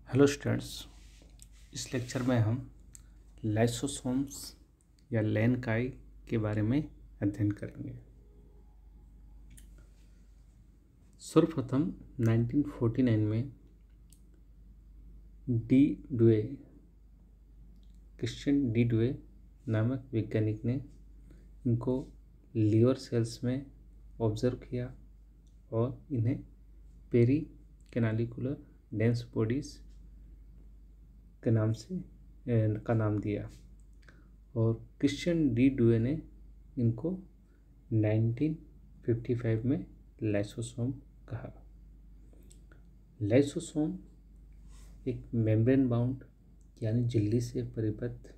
Hello students, इस lecture में हम लाइसोसोम्स या लैनकाई के बारे में अध्ययन करेंगे। सर्वप्रथम 1949 में क्रिश्चियन डी डुए नामक वैज्ञानिक ने इनको लीवर सेल्स में ऑब्जर्व किया और इन्हें पेरी कैनालिकुलर डेंस बॉडीज के नाम दिया और क्रिश्चियन डी डुए ने इनको 1955 में लाइसोसोम कहा। लाइसोसोम एक मेम्ब्रेन बाउंड यानी झिल्ली से परिबद्ध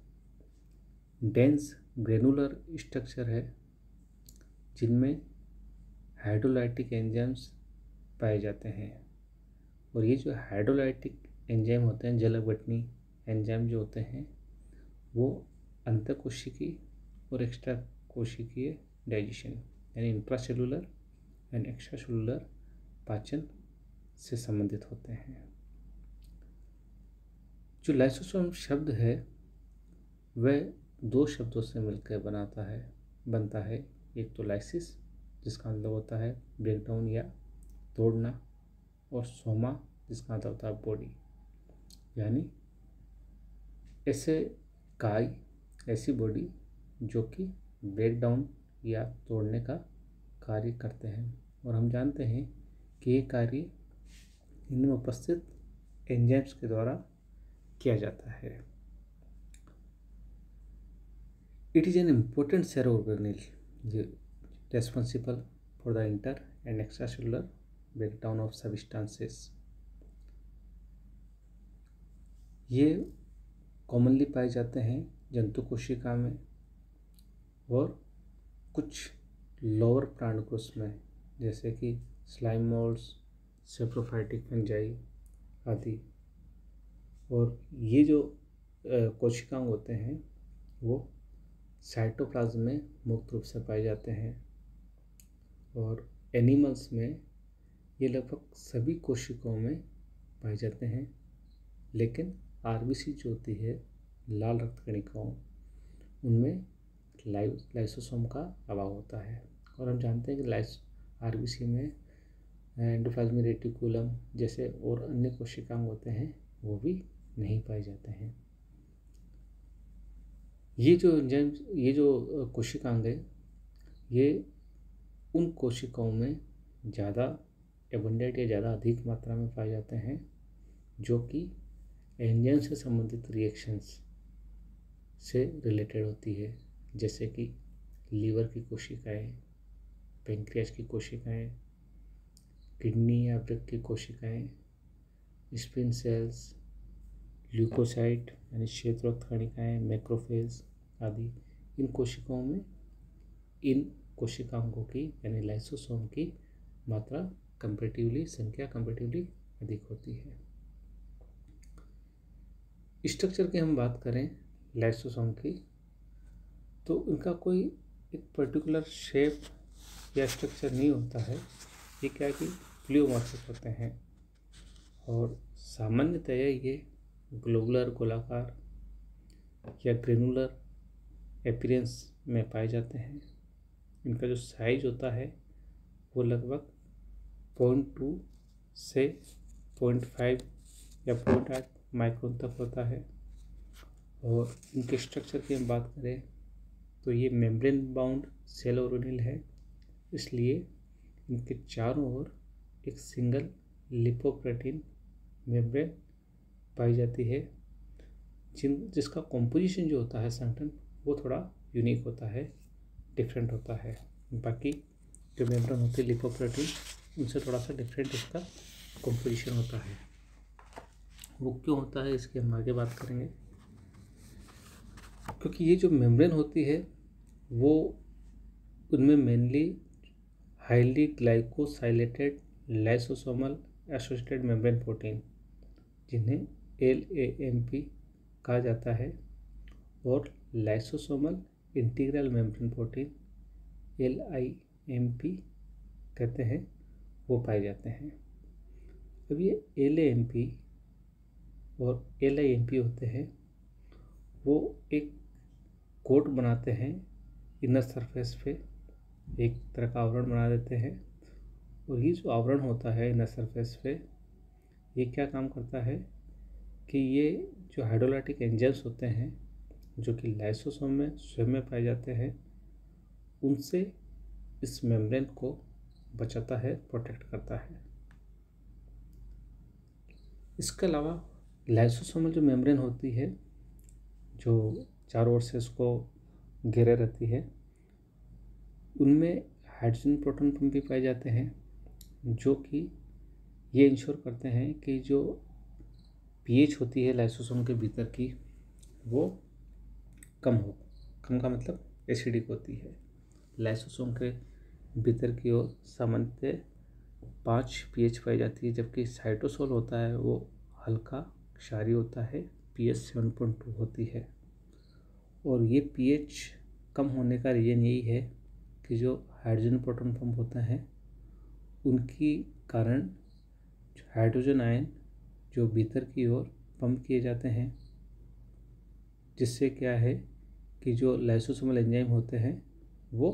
डेंस ग्रेनुलर स्ट्रक्चर है जिनमें हाइड्रोलाइटिक एंजाइम्स पाए जाते हैं। और ये जो हाइड्रोलाइटिक एंजाइम होते हैं, जल अपघटनी एंजाइम जो होते हैं, वो अंतःकोशिकीय और एक्स्ट्रा कोशिकीय डाइजेशन यानी इंट्रासेलुलर एंड एक्स्ट्रासेलुलर पाचन से संबंधित होते हैं। जो लाइसोसोम शब्द है वह दो शब्दों से मिलकर बनता है। एक तो लाइसिस जिसका मतलब होता है ब्रेकडाउन या तोड़ना, और सोमा जिसका मतलब होता है बॉडी, यानी ऐसी बॉडी जो कि ब्रेकडाउन या तोड़ने का कार्य करते हैं। और हम जानते हैं कि ये कार्य इनमें उपस्थित एंजाइम्स के द्वारा किया जाता है। It is an important cell organelle responsible for the inter and extracellular breakdown of substances. ये कॉमनली पाए जाते हैं जंतु कोशिका में और कुछ लोअर प्राणकोश में, जैसे कि स्लाइम मोल्ड्स, सेप्रोफाइटिक फंजाई आदि। और ये जो कोशिकांग होते हैं वो साइटोप्लाज्म में मुक्त रूप से पाए जाते हैं। और एनिमल्स में ये लगभग सभी कोशिकाओं में पाए जाते हैं, लेकिन आरबीसी जो होती है लाल रक्त कणिकाओं, उनमें लाइसोसोम का अभाव होता है। और हम जानते हैं कि आरबीसी में एंडोप्लाज्मिक रेटिकुलम जैसे और अन्य कोशिकांग होते हैं वो भी नहीं पाए जाते हैं। ये जो कोशिकांग है ये उन कोशिकाओं में ज़्यादा एबंडेंट या ज़्यादा अधिक मात्रा में पाए जाते हैं जो कि एंजाइम से संबंधित रिएक्शंस से रिलेटेड होती है, जैसे कि लीवर की कोशिकाएं, पैंक्रियाज की कोशिकाएं, किडनी या वृक्क की कोशिकाएं, स्पिन सेल्स, ल्यूकोसाइट यानी श्वेत रक्त कणिकाएं, मैक्रोफेज आदि। इन कोशिकाओं में इन कोशिकांगों की यानी लाइसोसोम की संख्या कंपैरेटिवली अधिक होती है। स्ट्रक्चर की हम बात करें लाइसोसोम की, तो उनका कोई एक पर्टिकुलर शेप या स्ट्रक्चर नहीं होता है। ये क्या है कि प्लियोमॉर्फिक होते हैं और सामान्यतः ये ग्लोबुलर गोलाकार या ग्रेनुलर अपीयरेंस में पाए जाते हैं। इनका जो साइज होता है वो लगभग 0.2 से 0.5 या 0.8 माइक्रोन तक होता है। और इनके स्ट्रक्चर की हम बात करें तो ये मेम्ब्रेन बाउंड सेल ऑर्गेनेल है, इसलिए इनके चारों ओर एक सिंगल लिपोप्रोटीन मेम्ब्रेन पाई जाती है जिसका कॉम्पोजिशन जो होता है संगठन वो थोड़ा यूनिक होता है, डिफरेंट होता है। बाकी जो मेम्ब्रेन होती है लिपोप्रोटीन उनसे थोड़ा सा डिफरेंट इसका कॉम्पोजिशन होता है। वो क्यों होता है इसकी हम आगे बात करेंगे, क्योंकि ये जो मेम्ब्रेन होती है वो उनमें mainly highly glycosylated lysosomal associated membrane protein जिन्हें LAMP कहा जाता है और lysosomal integral membrane protein LIMP कहते हैं वो पाए जाते हैं। अब ये LAMP और LIMP होते हैं, वो एक कोट बनाते हैं इनर सरफेस पे, एक तरह का आवरण बना देते हैं। और ये जो आवरण होता है इनर सरफेस पे, ये क्या काम करता है कि ये जो हाइड्रोलाइटिक एंजाइम्स होते हैं जो कि लाइसोसोम में स्वयं में पाए जाते हैं, उनसे इस मेम्ब्रेन को बचाता है, प्रोटेक्ट करता है। इसके अलावा लाइसोसोमल जो मेम्ब्रेन होती है, जो चारों ओर से इसको घेरे रहती है, उनमें हाइड्रोजन प्रोटॉन पंप भी पाए जाते हैं, जो कि ये इंश्योर करते हैं कि जो pH होती है लाइसोसोम के भीतर की, वो कम हो। कम का मतलब एसिडिक होती है। लाइसोसोम के भीतर की ओर सामान्यतः 5 pH पाई जाती है, जबकि साइटोसोल होता है वो हल्का क्षारीय होता है, pH 7.2 होती है। और ये pH कम होने का रीज़न यही है कि जो हाइड्रोजन प्रोटॉन पंप होता है उनकी कारण हाइड्रोजन आयन जो भीतर की ओर पंप किए जाते हैं, जिससे क्या है कि जो लाइसोसोमल एंजाइम होते हैं वो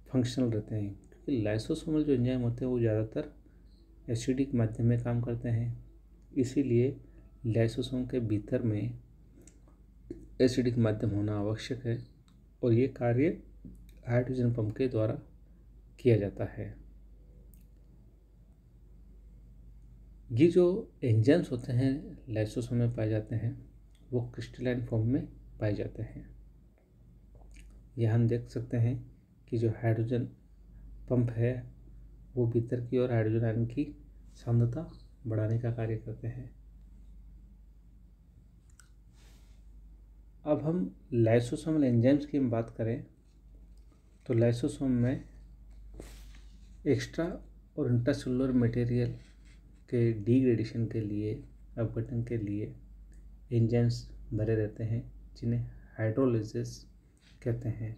फंक्शनल रहते हैं। क्योंकि लाइसोसोमल जो एंजाइम होते हैं वो ज़्यादातर एसिडिक माध्यम में काम करते हैं, इसीलिए लाइसोसोम के भीतर में एसिडिक माध्यम होना आवश्यक है और ये कार्य हाइड्रोजन पंप के द्वारा किया जाता है। ये जो एंजाइम्स होते हैं लाइसोसोम में पाए जाते हैं वो क्रिस्टलाइन फॉर्म में पाए जाते हैं। यह हम देख सकते हैं कि जो हाइड्रोजन पंप है वो भीतर की ओर हाइड्रोजन आयन की सांद्रता बढ़ाने का कार्य करते हैं। अब हम लाइसोसोमल एंजाइम्स की बात करें तो लाइसोसोम में एक्स्ट्रा और इंट्रासेलुलर मटेरियल के डिग्रेडेशन के लिए, अपघटन के लिए एंजाइम्स भरे रहते हैं, जिन्हें हाइड्रोलाइसिस कहते हैं।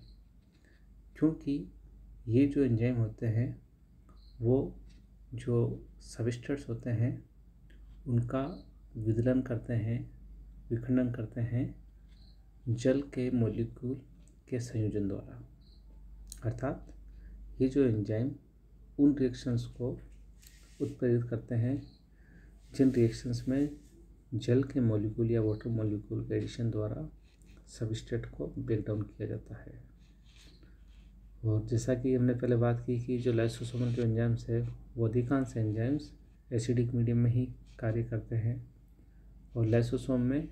क्योंकि ये जो एंजाइम होते हैं वो जो सबस्ट्रेट्स होते हैं उनका विदलन करते हैं, विखंडन करते हैं जल के मॉलिक्यूल के संयोजन द्वारा। अर्थात ये जो एंजाइम उन रिएक्शंस को उत्प्रेरित करते हैं जिन रिएक्शंस में जल के मॉलिक्यूल या वाटर मॉलिक्यूल के एडिशन द्वारा सबस्ट्रेट को ब्रेक डाउन किया जाता है। और जैसा कि हमने पहले बात की कि जो लाइसोसोमल जो एंजाइम्स है वो अधिकांश एंजाइम्स एसिडिक मीडियम में ही कार्य करते हैं और लाइसोसोम में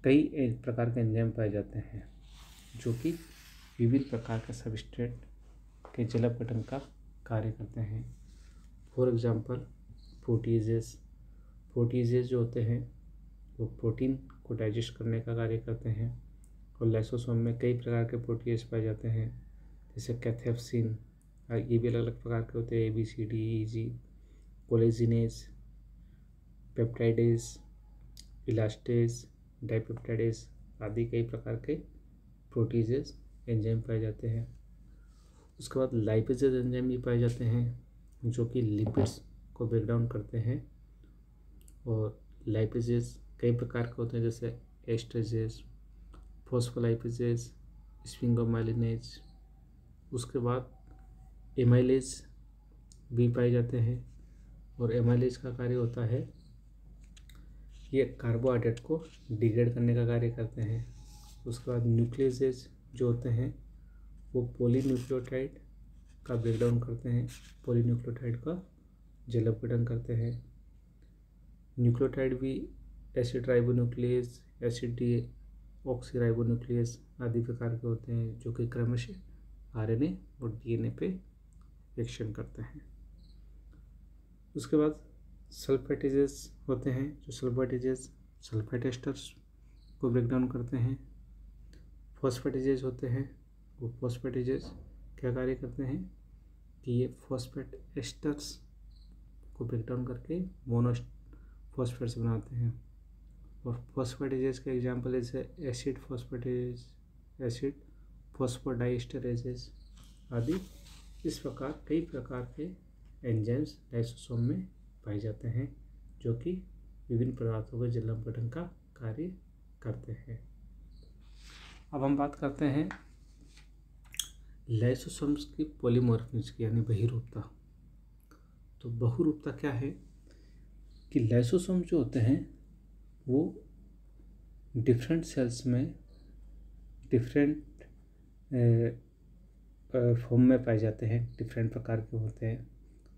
कई प्रकार के एंजाइम पाए जाते हैं जो कि विभिन्न प्रकार के सबस्ट्रेट के जल अपघटन का कार्य करते हैं। फॉर एग्जांपल प्रोटीजेस जो होते हैं वो प्रोटीन को डाइजेस्ट करने का कार्य करते हैं और लाइसोसोम में कई प्रकार के प्रोटीज पाए जाते हैं, जैसे कैथेप्सिन, ये भी अलग अलग प्रकार के होते हैं, ABCD, कोलेजिनेज, पेप्टाइडेज, इलास्टेज, डाइपेप्टाइडेज आदि कई प्रकार के प्रोटीजेज एंजाइम पाए जाते हैं। उसके बाद लाइपेजेज एंजाइम भी पाए जाते हैं जो कि लिपिड्स को ब्रेक डाउन करते हैं। और लाइपेजेज कई प्रकार के होते हैं, जैसे एस्ट्रेजेज, फॉस्फोलाइपेजेज, स्फिंगोमाइलिनेज। उसके बाद एमाइलेज भी पाए जाते हैं और एमाइलेज का कार्य होता है ये कार्बोहाइड्रेट को डिग्रेड करने का कार्य करते हैं। उसके बाद न्यूक्लियसेज जो होते हैं वो पॉलीन्यूक्लियोटाइड का ब्रेकडाउन करते हैं, पॉलीन्यूक्लियोटाइड का जल अपघटन करते हैं। न्यूक्लियोटाइड भी acid ribonuclease, acid deoxy ribonuclease आदि प्रकार के होते हैं जो कि क्रमशः RNA और DNA पे रिएक्शन करते हैं। उसके बाद सल्फेटेजेस होते हैं, जो सल्फेटेजेस सल्फेट एस्टर्स को ब्रेक डाउन करते हैं। फॉस्फेटेजेस होते हैं, वो फॉस्फेटेजेस क्या कार्य करते हैं कि ये फॉस्फेट एस्टर्स को ब्रेक डाउन करके मोनोफॉस्फेट्स बनाते हैं। और फॉस्फेटेजेस के एग्जांपल जैसे एसिड फॉस्फेटेज, एसिड फॉस्फोडाइएस्टरेजेस आदि। इस प्रकार कई प्रकार के एंजाइम्स लाइसोसोम में पाए जाते हैं जो कि विभिन्न पदार्थों के जल अपघटन का कार्य करते हैं। अब हम बात करते हैं लाइसोसोम्स की पॉलीमॉर्फिज्म की, यानी बहुरूपता। तो बहुरूपता क्या है कि लाइसोसोम जो होते हैं वो डिफरेंट सेल्स में डिफरेंट फॉर्म में पाए जाते हैं, डिफरेंट प्रकार के होते हैं,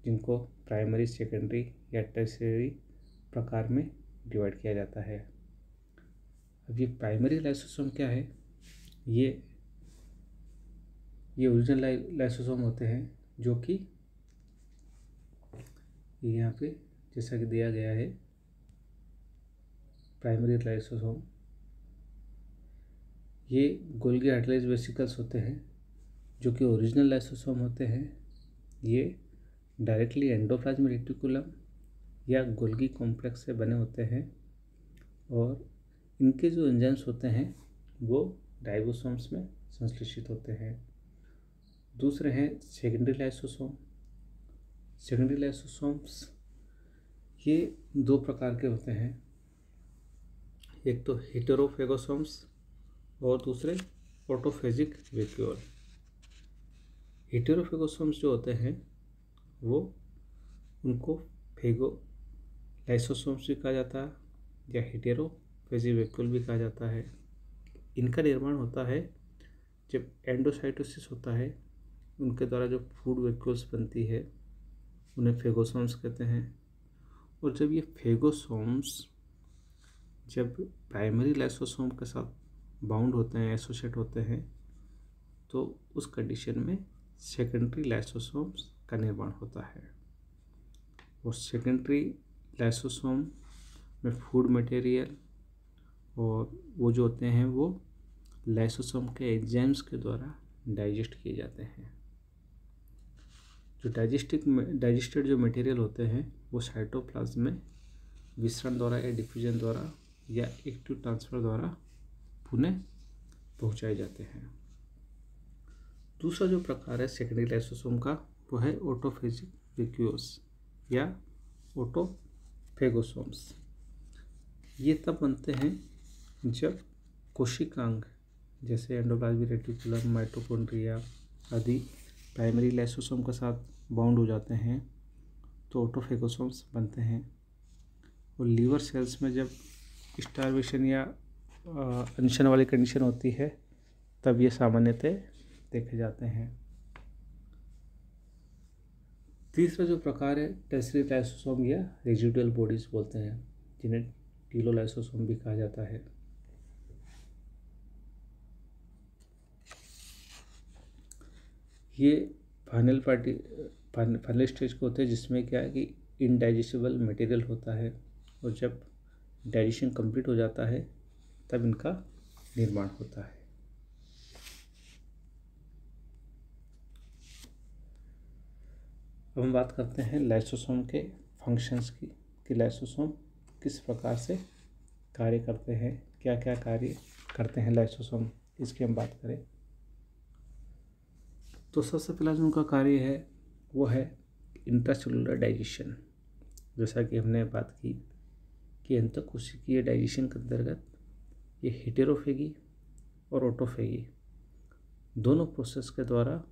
जिनको प्राइमरी, सेकेंडरी या टर्शियरी प्रकार में डिवाइड किया जाता है। अब ये प्राइमरी लाइसोसोम क्या है, ये ओरिजिनल लाइसोसोम होते हैं, जो कि यहाँ पे जैसा कि दिया गया है, प्राइमरी लाइसोसोम ये गोल्गी आर्टरीज वेसिकल्स होते हैं, जो कि ओरिजिनल लाइसोसोम होते हैं। ये डायरेक्टली एंडोप्लाज्मिक रेटिकुलम या गोल्गी कॉम्प्लेक्स से बने होते हैं, और इनके जो एंजाइम्स होते हैं वो राइबोसोम्स में संश्लेषित होते हैं। दूसरे हैं सेकेंडरी लाइसोसोम। सेकेंडरी लाइसोसोम्स ये दो प्रकार के होते हैं, एक तो हेटेरोफेगोसोम्स और दूसरे ऑटोफेजिक वैक्यूल। हेटेरोफेगोसोम्स जो होते हैं वो उनको फेगो लाइसोसोम्स भी कहा जाता है या हेटेरोफेजिक वैक्यूल भी कहा जाता है। इनका निर्माण होता है जब एंडोसाइटोसिस होता है, उनके द्वारा जो फूड वैक्यूल्स बनती है उन्हें फेगोसोम्स कहते हैं। और जब ये फेगोसोम्स जब प्राइमरी लाइसोसोम के साथ बाउंड होते हैं, एसोसिएट होते हैं, तो उस कंडीशन में सेकेंडरी लाइसोसोम्स का निर्माण होता है। और सेकेंडरी लाइसोसोम में फूड मटेरियल और वो जो होते हैं वो लाइसोसोम के एंजाइम्स के द्वारा डाइजेस्ट किए जाते हैं। जो डाइजेस्टेड जो मटेरियल होते हैं वो साइटोप्लाज्म में विसरण द्वारा या डिफ्यूजन द्वारा या एक्टिव ट्रांसफर द्वारा पुनः पहुंचाए जाते हैं। दूसरा जो प्रकार है सेकेंडरी लाइसोसोम का वो है ऑटोफेजिक वैक्यूल्स या ऑटोफेगोसोम्स। ये तब बनते हैं जब कोशिकांग जैसे एंडोप्लाज्मिक रेटिकुलम, माइटोकॉन्ड्रिया आदि प्राइमरी लाइसोसोम के साथ बाउंड हो जाते हैं तो ऑटोफेगोसोम्स बनते हैं। और लीवर सेल्स में जब स्टार्वेशन या अनशन वाली कंडीशन होती है तब ये सामान्यतः देखे जाते हैं। तीसरा जो प्रकार है टर्शियरी लाइसोसोम या रेजिडुअल बॉडीज बोलते हैं, जिन्हें टीलोलाइसोसोम भी कहा जाता है। ये फाइनल स्टेज को होते हैं, जिसमें क्या है कि इनडाइजेस्टिबल मटेरियल होता है, और जब डाइजेशन कंप्लीट हो जाता है तब इनका निर्माण होता है। अब हम बात करते हैं लाइसोसोम के फंक्शंस की, कि लाइसोसोम किस प्रकार से कार्य करते हैं, क्या क्या कार्य करते हैं लाइसोसोम, इसकी हम बात करें तो सबसे पहला जो उनका कार्य है वो है इंट्रासेलुलर डाइजेशन। जैसा कि हमने बात की कि अंतःकोशिकीय डाइजेशन के अंतर्गत ये हेटेरोफेगी और ऑटोफेगी दोनों प्रोसेस के द्वारा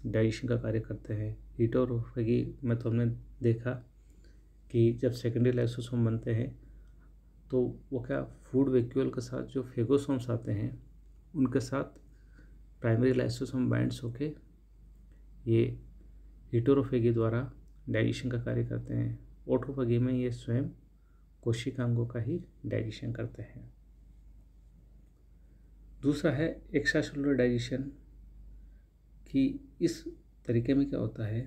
डाइजेशन का कार्य करते हैं। हेटेरोफेगी में तो हमने देखा कि जब सेकेंडरी लाइसोसोम बनते हैं तो वो क्या फूड वैक्यूल के साथ जो फेगोसोम्स आते हैं उनके साथ प्राइमरी लाइसोसोम बाइंड्स होके ये हेटेरोफेगी द्वारा डाइजेशन का कार्य करते हैं। ऑटोफेगी में ये स्वयं कोशिकांगों का ही डाइजेशन करते हैं। दूसरा है एक्स्ट्रासेलुलर डाइजेशन, कि इस तरीके में क्या होता है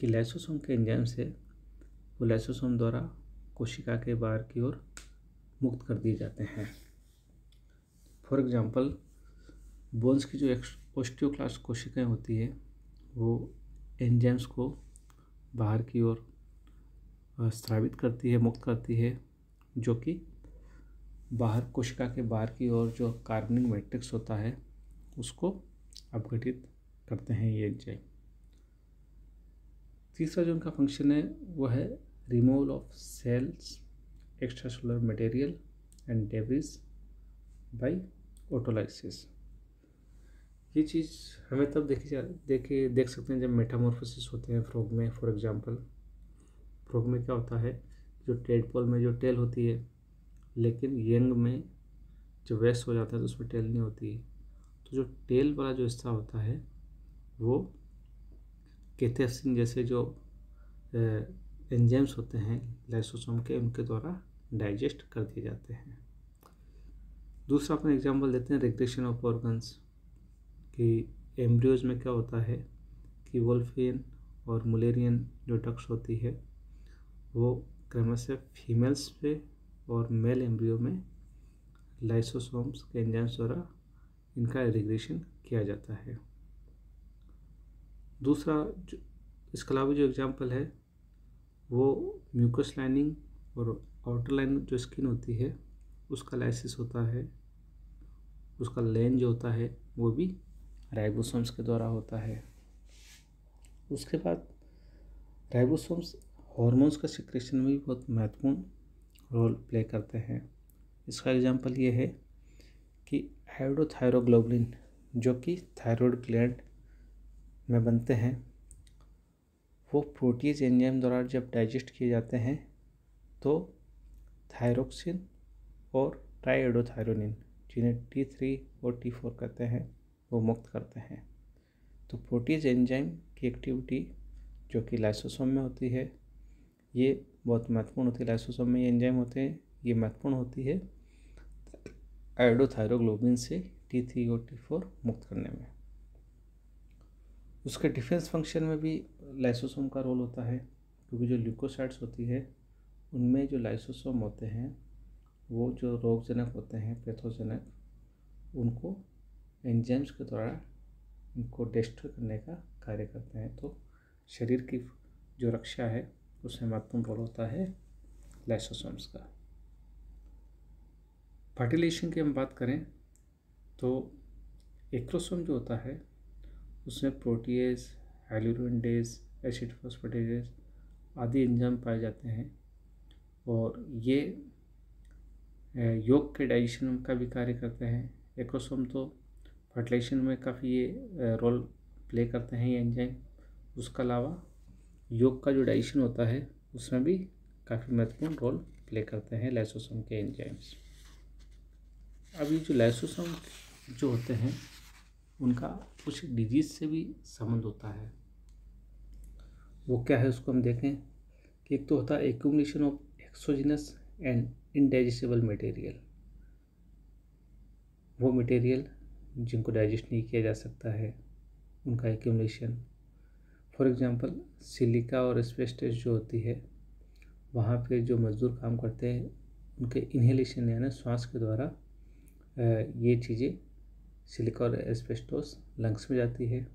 कि लाइसोसोम के एंजाइम से वो लाइसोसोम द्वारा कोशिका के बाहर की ओर मुक्त कर दिए जाते हैं। फॉर एग्जांपल बोन्स की जो ऑस्टियोक्लास्ट कोशिकाएं होती है वो एंजाइम्स को बाहर की ओर स्रावित करती है, मुक्त करती है, जो कि बाहर कोशिका के बाहर की ओर जो कार्बनिक मैट्रिक्स होता है उसको अपघटित करते हैं ये एंजाइम। तीसरा जो उनका फंक्शन है वो है removal of cells extra cellular material and debris by autolysis. ये चीज़ हमें तब देख सकते हैं जब मेटामॉर्फोसिस होते हैं फ्रॉग में। फॉर एग्जांपल फ्रॉग में क्या होता है, जो टेडपोल में जो टेल होती है, लेकिन यंग में जब वेस्ट हो जाता है तो उसमें टेल नहीं होती है। तो जो टेल वाला जो हिस्सा होता है वो कैथेसिन जैसे जो एंजाइम्स होते हैं लाइसोसोम के, उनके द्वारा डाइजेस्ट कर दिए जाते हैं। दूसरा अपन एग्जांपल देते हैं रेग्रेशन ऑफ ऑर्गन्स, कि एम्ब्रियोज में क्या होता है कि वोल्फियन और मुलेरियन जो डक्ट्स होती है वो क्रमशः फीमेल्स पे और मेल एम्ब्रियो में लाइसोसोम्स के एंजाइम्स द्वारा इनका रेग्रेशन किया जाता है। दूसरा जो इसके अलावा जो एग्जांपल है वो म्यूकस लाइनिंग और आउटर लाइन जो स्किन होती है उसका लाइसिस होता है। उसका लेन जो होता है वो भी राइबोसोम्स के द्वारा होता है। उसके बाद राइबोसोम्स हार्मोन्स का सिक्रेशन में भी बहुत महत्वपूर्ण रोल प्ले करते हैं। इसका एग्जांपल ये है कि आयोडोथायरोग्लोबुलिन जो कि थायराइड ग्लैंड में बनते हैं, वो प्रोटीज एंजाइम द्वारा जब डाइजेस्ट किए जाते हैं तो थायरोक्सिन और ट्राईआयोडोथायरोनिन, जिन्हें T3 और T4 कहते हैं, वो मुक्त करते हैं। तो प्रोटीज एंजाइम की एक्टिविटी जो कि लाइसोसोम में होती है ये बहुत महत्वपूर्ण होती है। लाइसोसोम में ये एंजाइम होते हैं, ये महत्वपूर्ण होती है आयोडोथायरोग्लोबुलिन से T3 और T4 मुक्त करने में। उसके डिफेंस फंक्शन में भी लाइसोसोम का रोल होता है, क्योंकि जो ल्यूकोसाइट्स होती है उनमें जो लाइसोसोम होते हैं वो जो रोगजनक होते हैं, पैथोजनक, उनको एंजाइम्स के द्वारा इनको डिस्ट्रॉय करने का कार्य करते हैं। तो शरीर की जो रक्षा है उसमें महत्वपूर्ण रोल होता है लाइसोसोम्स का। फर्टिलाइजेशन की हम बात करें तो एक्रोसोम जो होता है उसमें प्रोटीएज, हाइल्यूरोनिडेज, एसिड फॉस्फेटेजेज आदि एंजाइम पाए जाते हैं और ये योग के डाइजेशन का भी कार्य करते हैं। एक्रोसोम तो फर्टिलाइजेशन में काफ़ी ये रोल प्ले करते हैं ये एंजाइम। उसके अलावा योग का जो डाइजेशन होता है उसमें भी काफ़ी महत्वपूर्ण रोल प्ले करते हैं लाइसोसोम के एंजाइम्स। अभी जो लाइसोसोम जो होते हैं उनका कुछ डिजीज से भी संबंध होता है। वो क्या है उसको हम देखें कि एक तो होता है accumulation of exogenous and indigestible material, वो मटेरियल जिनको डाइजेस्ट नहीं किया जा सकता है उनका एक्यूमुलेशन। फॉर एग्जांपल सिलिका और एस्बेस्टस जो होती है वहाँ पे जो मजदूर काम करते हैं उनके इन्हेलेशन यानी श्वास के द्वारा ये चीज़ें सिलिका और एस्बेस्टोस लंग्स में जाती है,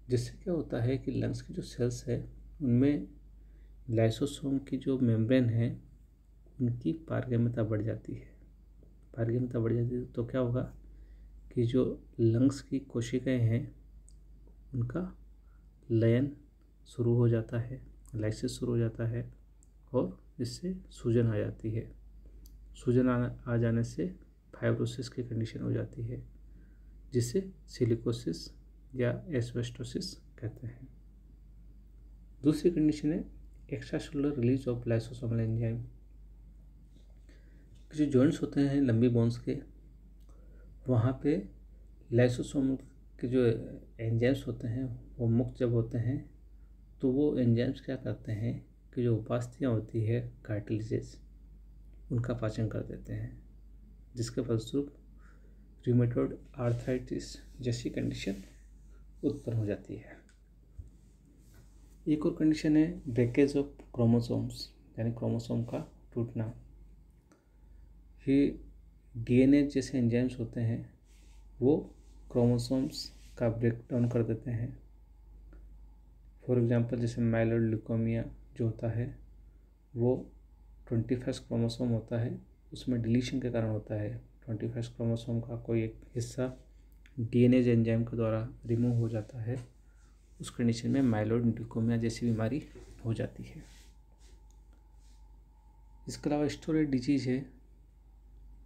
जिससे क्या होता है कि लंग्स की जो सेल्स है उनमें लाइसोसोम की जो मेम्ब्रेन है उनकी पारगम्यता बढ़ जाती है। पारगम्यता बढ़ जाती है तो क्या होगा कि जो लंग्स की कोशिकाएं हैं उनका लयन शुरू हो जाता है, लाइसिस शुरू हो जाता है और इससे सूजन आ जाती है। सूजन आ जाने से फाइब्रोसिस की कंडीशन हो जाती है, जिसे सिलिकोसिस या एस्बेस्टोसिस कहते हैं। दूसरी कंडीशन है extra cellular release of lysosomal enzyme. जो जॉइंट्स होते हैं लंबी बोन्स के, वहाँ पे लाइसोसोम के जो एंजाइम्स होते हैं वो मुक्त जब होते हैं तो वो एंजाइम्स क्या करते हैं कि जो उपास्थियाँ होती है कार्टिलेजेस उनका पाचन कर देते हैं, जिसके फलस्वरूप रूमेटॉइड आर्थराइटिस जैसी कंडीशन उत्पन्न हो जाती है। एक और कंडीशन है ब्रेकेज ऑफ क्रोमोसोम्स, यानी क्रोमोसोम का टूटना। ये डीएनए जैसे एंजाइम्स होते हैं वो क्रोमोसोम्स का ब्रेक डाउन कर देते हैं। फॉर एग्जांपल जैसे माइलॉइड ल्यूकेमिया जो होता है वो 21 क्रोमोसोम होता है, उसमें डिलीशन के कारण होता है। 21 क्रोमोसोम का कोई एक हिस्सा डीएनए एंजाइम के द्वारा रिमूव हो जाता है, उस कंडीशन में माइलॉइड ल्यूकेमिया जैसी बीमारी हो जाती है। इसके अलावा स्टोरेज डिजीज है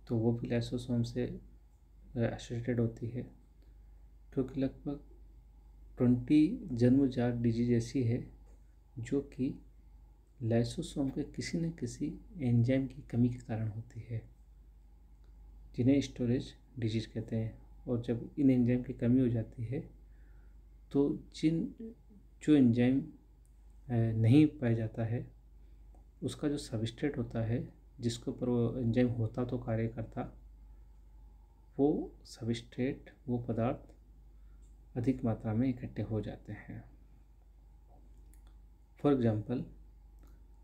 तो वो भी लाइसोसोम से एसोसिएटेड होती है, क्योंकि लगभग 20 जन्मजात डिजीज ऐसी है जो कि लाइसोसोम के किसी न किसी एंजाइम की कमी के कारण होती है, जिन्हें स्टोरेज डिजीज कहते हैं। और जब इन एंजाइम की कमी हो जाती है तो जो एंजाइम नहीं पाया जाता है उसका जो सबस्ट्रेट होता है जिसके ऊपर वो एंजाइम होता तो कार्य करता, वो सबस्ट्रेट वो पदार्थ अधिक मात्रा में इकट्ठे हो जाते हैं। फॉर एग्जांपल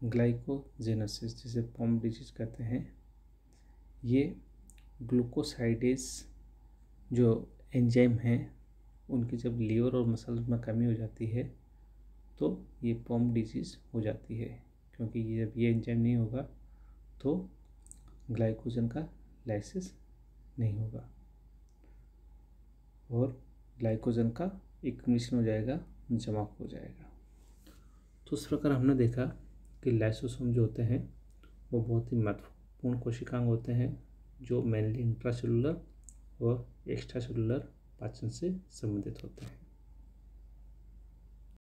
ग्लाइकोजेनेसिस जिसे पॉम डिजीज कहते हैं, ये ग्लूकोसाइडेज जो एंजाइम हैं उनकी जब लीवर और मसल में कमी हो जाती है तो ये पॉम डिजीज हो जाती है, क्योंकि ये जब ये एंजाइम नहीं होगा तो ग्लाइकोजन का लाइसिस नहीं होगा और ग्लाइकोजन का एक्युमुलेशन हो जाएगा, जमा हो जाएगा। तो इस प्रकार हमने देखा कि लाइसोसोम जो होते हैं वो बहुत ही महत्वपूर्ण कोशिकांग होते हैं जो मेनली इंट्रासेलुलर और एक्स्ट्रा सेलुलर पाचन से संबंधित होते हैं।